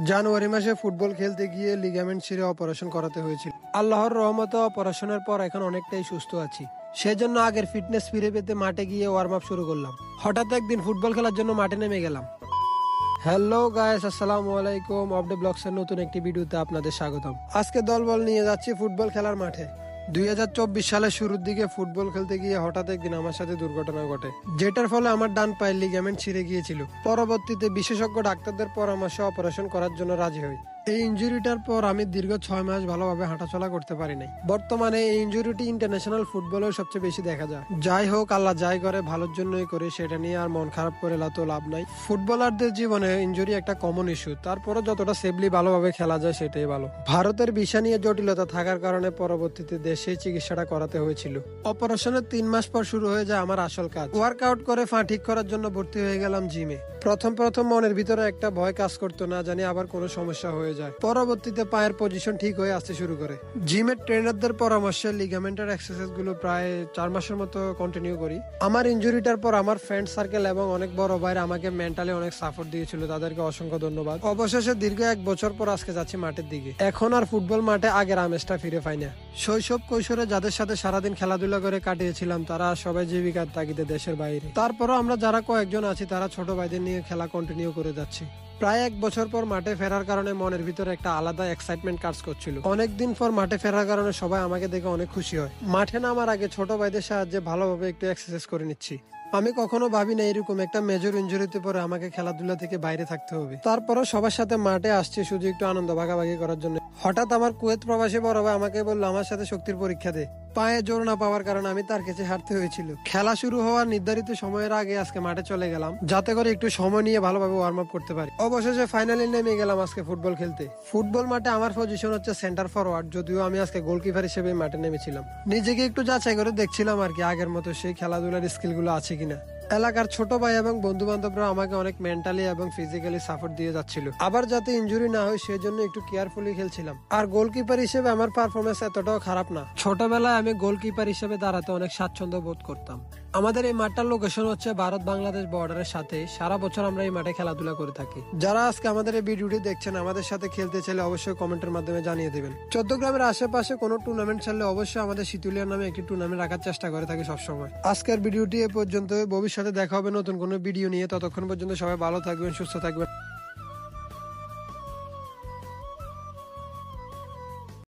জানুয়ারি মাসে ফুটবল খেলতে গিয়ে লিগামেন্ট ছিঁড়ে অপারেশন করাতে হয়েছিল। আল্লাহর রহমতে অপারেশনের পর এখন অনেকটাই সুস্থ আছি। সেজন্য আগের ফিটনেস ফিরে পেতে মাঠে গিয়ে ওয়ার্ম আপ শুরু করলাম। হঠাৎ একদিন ফুটবল খেলার জন্য মাঠে নেমে গেলাম। হ্যালো গাইস, আসসালামু আলাইকুম। অফডে ব্লগস এর নতুন একটি ভিডিওতে আপনাদের স্বাগতম। আজকে দলবল নিয়ে যাচ্ছি ফুটবল খেলার মাঠে। 2024 সালের শুরুর দিকে ফুটবল খেলতে গিয়ে হঠাৎ একদিন আমার সাথে দুর্ঘটনা ঘটে, যেটার ফলে আমার ডান পায়ের লিগামেন্ট ছিঁড়ে গিয়েছিল। পরবর্তীতে বিশেষজ্ঞ ডাক্তারদের পরামর্শে অপারেশন করার জন্য রাজি হই। এই ইনজুরিটার পর আমি দীর্ঘ 6 মাস ভালোভাবে হাঁটাচলা করতে পারি নাই। বর্তমানে এই ইনজুরিটি ইন্টারন্যাশনাল ফুটবলের সবচেয়ে বেশি দেখা যায়। যাই হোক, আল্লাহ যাই করে ভালোর জন্যই করে, সেটা নিয়ে আর মন খারাপ করে তো লাভ নাই। ফুটবলারদের জীবনে ইনজুরি একটা কমন ইস্যু, তারপরে যতটা সেফলি ভালোভাবে খেলা যায় সেটাই ভালো। ভারতের ভিসা নিয়ে জটিলতা থাকার কারণে পরবর্তীতে দেশে চিকিৎসাটা করাতে হয়েছিল। অপারেশনের 3 মাস পর শুরু হয়ে যায় আমার আসল কাজ। ওয়ার্কআউট করে পা ঠিক করার জন্য ভর্তি হয়ে গেলাম জিমে। প্রথম মনের ভিতরে একটা ভয় কাজ করতো, না জানি আবার কোনো সমস্যা হয়ে যায়। পরবর্তীতে পায়ের পজিশন ঠিক হয়ে আসতে শুরু করে। জিমের ট্রেনারদের পরামর্শে লিগামেন্টের এক্সারসাইজ গুলো প্রায় 4 মাসের মতো কন্টিনিউ করি। আমার ইনজুরিটার পর আমার ফ্রেন্ড সার্কেল এবং অনেক বড় ভাইরা আমাকে মেন্টালি অনেক সাপোর্ট দিয়েছিল, তাদেরকে অসংখ্য ধন্যবাদ। অবশেষে দীর্ঘ 1 বছর পর আজকে যাচ্ছি মাঠের দিকে। এখন আর ফুটবল মাঠে আগের আমেজটা ফিরে পাই না। শৈশব কৈশোরে যাদের সাথে সারাদিন খেলাধুলা করে কাটিয়েছিলাম, তারা সবাই জীবিকার তাগিদে দেশের বাইরে। তারপরও আমরা যারা কয়েকজন আছি, তারা ছোট ভাইদের নিয়ে খেলা কন্টিনিউ করে যাচ্ছি। প্রায় 1 বছর পর মাঠে ফেরার কারণে মনের ভিতরে একটা আলাদা এক্সাইটমেন্ট কাজ করছিল। অনেকদিন পর মাঠে ফেরার কারণে সবাই আমাকে দেখে অনেক খুশি হয়। মাঠে নামার আগে ছোট ভাইদের সাহায্যে ভালোভাবে একটু এক্সারসাইজ করে নিচ্ছি। আমি কখনো ভাবি না এরকম একটা মেজর ইনজুরিতে পরে আমাকে খেলাধুলা থেকে বাইরে থাকতে হবে। তারপরও সবার সাথে মাঠে আসছি শুধু একটু আনন্দ ভাগাভাগি করার জন্য। হঠাৎ আমার কুয়েত প্রবাসী বড় ভাই আমাকে বললো আমার সাথে শক্তির পরীক্ষা দে। পায়ে জোর না পাওয়ার কারণে আমি তার কাছে হারতে হয়েছিল। খেলা শুরু হওয়ার নির্ধারিত সময়ের আগে আজকে মাঠে চলে গেলাম, যাতে করে একটু সময় নিয়ে ভালোভাবে ওয়ার্ম আপ করতে পারি। অবশেষে ফাইনালি নেমে গেলাম আজকে ফুটবল খেলতে। ফুটবল মাঠে আমার পজিশন হচ্ছে সেন্টার ফরওয়ার্ড, যদিও আমি আজকে গোলকিপার হিসেবে মাঠে নেমেছিলাম। নিজেকে একটু যাচাই করে দেখছিলাম আর কি, আগের মতো সেই খেলাধুলার স্কিল গুলো আছে কিনা। এলাকার ছোট ভাই এবং বন্ধু বান্ধবরা আমাকে অনেক মেন্টালি এবং ফিজিক্যালি সাপোর্ট দিয়ে যাচ্ছিল। আবার যাতে ইনজুরি না হয় সেজন্য একটু কেয়ারফুলি খেলছিলাম। আর গোলকিপার হিসেবে আমার পারফরমেন্স এতটাও খারাপ না। ছোটবেলায় আমি গোলকিপার হিসেবে দাঁড়াতে অনেক স্বাচ্ছন্দ্য বোধ করতাম। আমাদের এই মাঠটার লোকেশন হচ্ছে ভারত বাংলাদেশ বর্ডারের সাথে। সারা বছর আমরা এই মাঠে খেলাধুলা করে থাকি। যারা আজকে আমাদের এই ভিডিওটি দেখছেন, আমাদের সাথে খেলতে চাইলে অবশ্যই কমেন্টের মাধ্যমে জানিয়ে দেবেন। চট্টগ্রামের আশেপাশে কোনো টুর্নামেন্ট চাইলে অবশ্যই আমাদের শীতুলিয়ার নামে একটি টুর্নামেন্ট রাখার চেষ্টা করে থাকি সবসময়। আজকের ভিডিওটি এ পর্যন্ত। ভবিষ্যতে দেখা হবে নতুন কোনো ভিডিও নিয়ে। ততক্ষণ পর্যন্ত সবাই ভালো থাকবেন, সুস্থ থাকবেন।